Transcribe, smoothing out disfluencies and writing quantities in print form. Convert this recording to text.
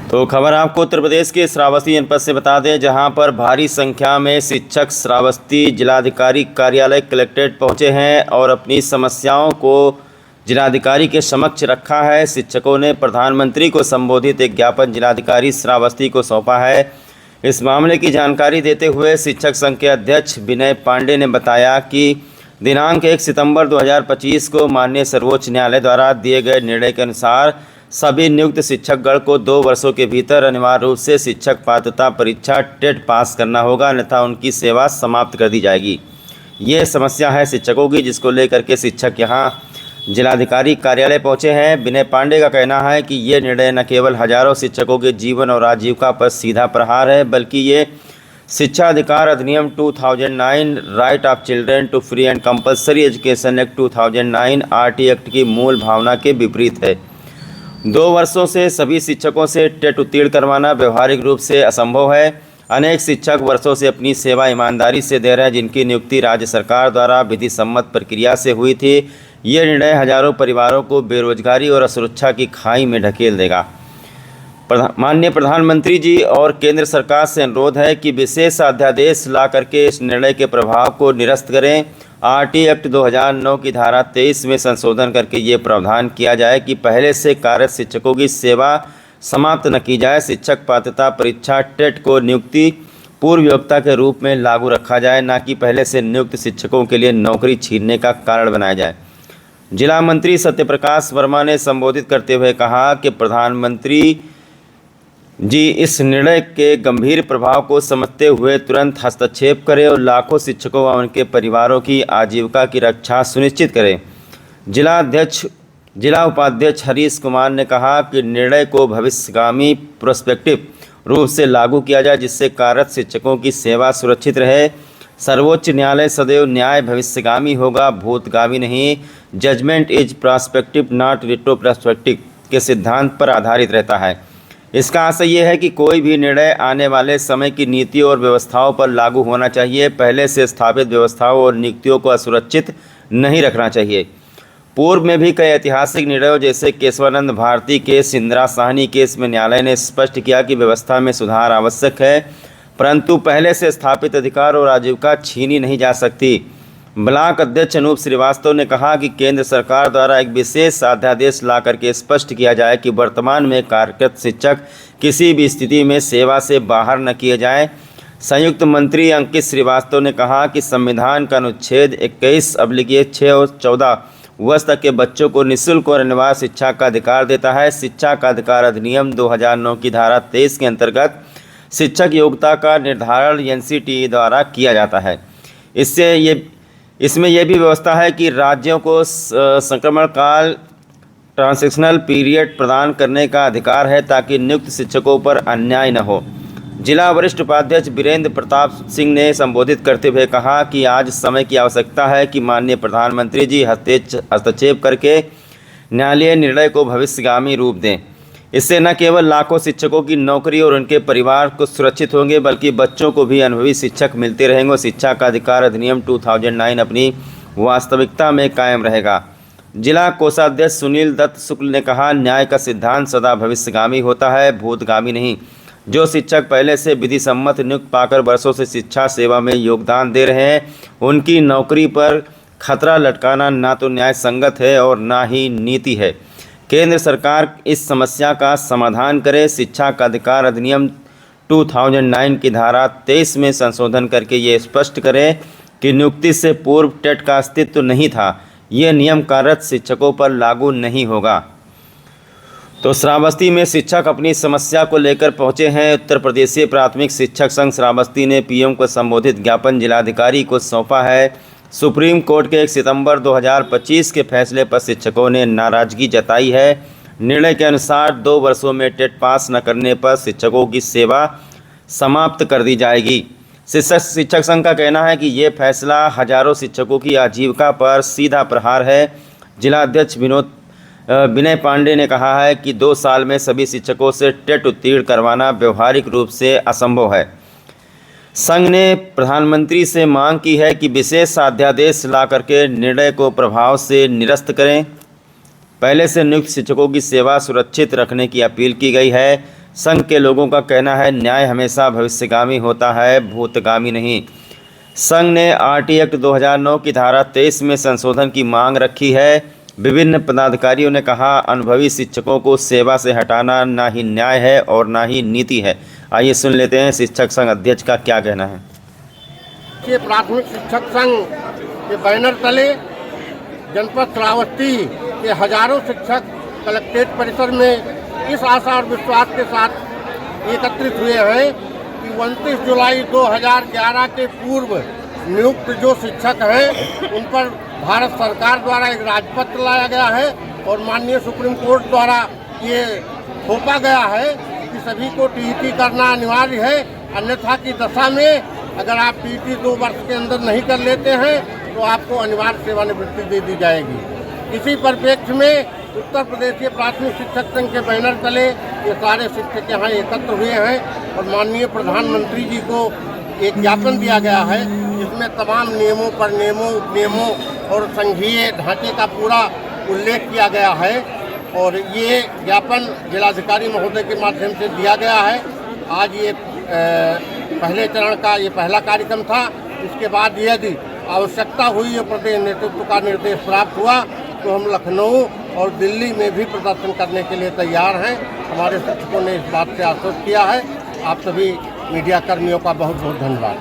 तो खबर आपको उत्तर प्रदेश के श्रावस्ती जनपद से बता दें, जहां पर भारी संख्या में शिक्षक श्रावस्ती जिलाधिकारी कार्यालय कलेक्ट्रेट पहुंचे हैं और अपनी समस्याओं को जिलाधिकारी के समक्ष रखा है। शिक्षकों ने प्रधानमंत्री को संबोधित एक ज्ञापन जिलाधिकारी श्रावस्ती को सौंपा है। इस मामले की जानकारी देते हुए शिक्षक संघ के अध्यक्ष विनय पांडे ने बताया कि दिनांक 1 सितंबर 2025 को माननीय सर्वोच्च न्यायालय द्वारा दिए गए निर्णय के अनुसार सभी नियुक्त शिक्षकगण को 2 वर्षों के भीतर अनिवार्य रूप से शिक्षक पात्रता परीक्षा टेट पास करना होगा, अन्यथा उनकी सेवा समाप्त कर दी जाएगी। ये समस्या है शिक्षकों की, जिसको लेकर के शिक्षक यहाँ जिलाधिकारी कार्यालय पहुँचे हैं। विनय पांडे का कहना है कि ये निर्णय न केवल हजारों शिक्षकों के जीवन और आजीविका पर सीधा प्रहार है, बल्कि ये शिक्षा अधिकार अधिनियम 2009, right of children to free and compulsory education act 2009 RT act की मूल भावना के विपरीत है। 2 वर्षों से सभी शिक्षकों से टेट उत्तीर्ण करवाना व्यवहारिक रूप से असंभव है। अनेक शिक्षक वर्षों से अपनी सेवा ईमानदारी से दे रहे हैं, जिनकी नियुक्ति राज्य सरकार द्वारा विधि सम्मत प्रक्रिया से हुई थी। ये निर्णय हजारों परिवारों को बेरोजगारी और असुरक्षा की खाई में ढकेल देगा। माननीय प्रधानमंत्री जी और केंद्र सरकार से अनुरोध है कि विशेष अध्यादेश ला करके इस निर्णय के प्रभाव को निरस्त करें। RT एक्ट 2009 की धारा 23 में संशोधन करके ये प्रावधान किया जाए कि पहले से कार्यरत शिक्षकों की सेवा समाप्त न की जाए। शिक्षक पात्रता परीक्षा टेट को नियुक्ति पूर्व योग्यता के रूप में लागू रखा जाए, न कि पहले से नियुक्त शिक्षकों के लिए नौकरी छीनने का कारण बनाया जाए। जिला मंत्री सत्यप्रकाश वर्मा ने संबोधित करते हुए कहा कि प्रधानमंत्री जी इस निर्णय के गंभीर प्रभाव को समझते हुए तुरंत हस्तक्षेप करें और लाखों शिक्षकों व उनके परिवारों की आजीविका की रक्षा सुनिश्चित करें। जिला उपाध्यक्ष हरीश कुमार ने कहा कि निर्णय को भविष्यगामी प्रोस्पेक्टिव रूप से लागू किया जाए, जिससे कार्यरत शिक्षकों की सेवा सुरक्षित रहे। सर्वोच्च न्यायालय सदैव न्याय भविष्यगामी होगा, भूतगामी नहीं। Judgment is prospective not retrospective के सिद्धांत पर आधारित रहता है। इसका आशय यह है कि कोई भी निर्णय आने वाले समय की नीतियों और व्यवस्थाओं पर लागू होना चाहिए, पहले से स्थापित व्यवस्थाओं और नीतियों को असुरक्षित नहीं रखना चाहिए। पूर्व में भी कई ऐतिहासिक निर्णयों जैसे केशवानंद भारती केस, इंदिरा साहनी केस में न्यायालय ने स्पष्ट किया कि व्यवस्था में सुधार आवश्यक है, परंतु पहले से स्थापित अधिकार और आजीविका छीनी नहीं जा सकती। ब्लॉक अध्यक्ष अनूप श्रीवास्तव ने कहा कि केंद्र सरकार द्वारा एक विशेष अध्यादेश ला करके स्पष्ट किया जाए कि वर्तमान में कार्यरत शिक्षक किसी भी स्थिति में सेवा से बाहर न किए जाएं। संयुक्त मंत्री अंकित श्रीवास्तव ने कहा कि संविधान का अनुच्छेद 21/6 और 14 वर्ष तक के बच्चों को निःशुल्क और अनिवार्य शिक्षा का अधिकार देता है। शिक्षा का अधिकार अधिनियम 2009 की धारा 23 के अंतर्गत शिक्षक योग्यता का निर्धारण NCTE द्वारा किया जाता है। इसमें यह भी व्यवस्था है कि राज्यों को संक्रमण काल ट्रांजिशनल पीरियड प्रदान करने का अधिकार है, ताकि नियुक्त शिक्षकों पर अन्याय न हो। जिला वरिष्ठ उपाध्यक्ष वीरेंद्र प्रताप सिंह ने संबोधित करते हुए कहा कि आज समय की आवश्यकता है कि माननीय प्रधानमंत्री जी हस्तक्षेप करके न्यायालयीय निर्णय को भविष्यगामी रूप दें। इससे न केवल लाखों शिक्षकों की नौकरी और उनके परिवार को सुरक्षित होंगे, बल्कि बच्चों को भी अनुभवी शिक्षक मिलते रहेंगे। शिक्षा का अधिकार अधिनियम 2009 अपनी वास्तविकता में कायम रहेगा। जिला कोषाध्यक्ष सुनील दत्त शुक्ल ने कहा, न्याय का सिद्धांत सदा भविष्यगामी होता है, भूतगामी नहीं। जो शिक्षक पहले से विधि सम्मत नियुक्त पाकर वर्षों से शिक्षा सेवा में योगदान दे रहे हैं, उनकी नौकरी पर खतरा लटकाना ना तो न्याय संगत है और ना ही नीति है। केंद्र सरकार इस समस्या का समाधान करे। शिक्षा का अधिकार अधिनियम 2009 की धारा 23 में संशोधन करके ये स्पष्ट करें कि नियुक्ति से पूर्व टेट का अस्तित्व नहीं था। ये नियम कार्यरत शिक्षकों पर लागू नहीं होगा। तो श्रावस्ती में शिक्षक अपनी समस्या को लेकर पहुंचे हैं। उत्तर प्रदेशीय प्राथमिक शिक्षक संघ श्रावस्ती ने PM को संबोधित ज्ञापन जिलाधिकारी को सौंपा है। सुप्रीम कोर्ट के 1 सितंबर 2025 के फैसले पर शिक्षकों ने नाराजगी जताई है। निर्णय के अनुसार 2 वर्षों में टेट पास न करने पर शिक्षकों की सेवा समाप्त कर दी जाएगी। शिक्षक संघ का कहना है कि ये फैसला हजारों शिक्षकों की आजीविका पर सीधा प्रहार है। जिला अध्यक्ष विनय पांडे ने कहा है कि 2 साल में सभी शिक्षकों से टेट उत्तीर्ण करवाना व्यवहारिक रूप से असंभव है। संघ ने प्रधानमंत्री से मांग की है कि विशेष अध्यादेश ला करके निर्णय को प्रभाव से निरस्त करें। पहले से नियुक्त शिक्षकों की सेवा सुरक्षित रखने की अपील की गई है। संघ के लोगों का कहना है न्याय हमेशा भविष्यगामी होता है, भूतगामी नहीं। संघ ने आरटी एक्ट 2009 की धारा 23 में संशोधन की मांग रखी है। विभिन्न पदाधिकारियों ने कहा अनुभवी शिक्षकों को सेवा से हटाना ना ही न्याय है और ना ही नीति है। आइए सुन लेते हैं शिक्षक संघ अध्यक्ष का क्या कहना है। ये प्राथमिक शिक्षक संघ के बैनर तले जनपद श्रावस्ती के हजारों शिक्षक कलेक्ट्रेट परिसर में इस आशा और विश्वास के साथ एकत्रित हुए हैं कि 29 जुलाई 2011 के पूर्व नियुक्त जो शिक्षक हैं उन पर भारत सरकार द्वारा एक राजपत्र लाया गया है और माननीय सुप्रीम कोर्ट द्वारा ये थोपा गया है कि सभी को टीईटी करना अनिवार्य है, अन्यथा की दशा में अगर आप टीईटी 2 वर्ष के अंदर नहीं कर लेते हैं तो आपको अनिवार्य सेवानिवृत्ति दे दी जाएगी। इसी परिप्रेक्ष्य में उत्तर प्रदेशीय प्राथमिक शिक्षक संघ के बैनर तले ये सारे शिक्षक यहाँ एकत्र हुए हैं और माननीय प्रधानमंत्री जी को एक ज्ञापन दिया गया है जिसमें तमाम नियमों पर उपनियमों और संघीय ढांचे का पूरा उल्लेख किया गया है और ये ज्ञापन जिलाधिकारी महोदय के माध्यम से दिया गया है। आज ये पहले चरण का ये पहला कार्यक्रम था। इसके बाद यदि आवश्यकता हुई और प्रदेश नेतृत्व का निर्देश प्राप्त हुआ तो हम लखनऊ और दिल्ली में भी प्रदर्शन करने के लिए तैयार हैं। हमारे शिक्षकों ने इस बात से आश्वस्त किया है। आप सभी मीडिया कर्मियों का बहुत बहुत धन्यवाद।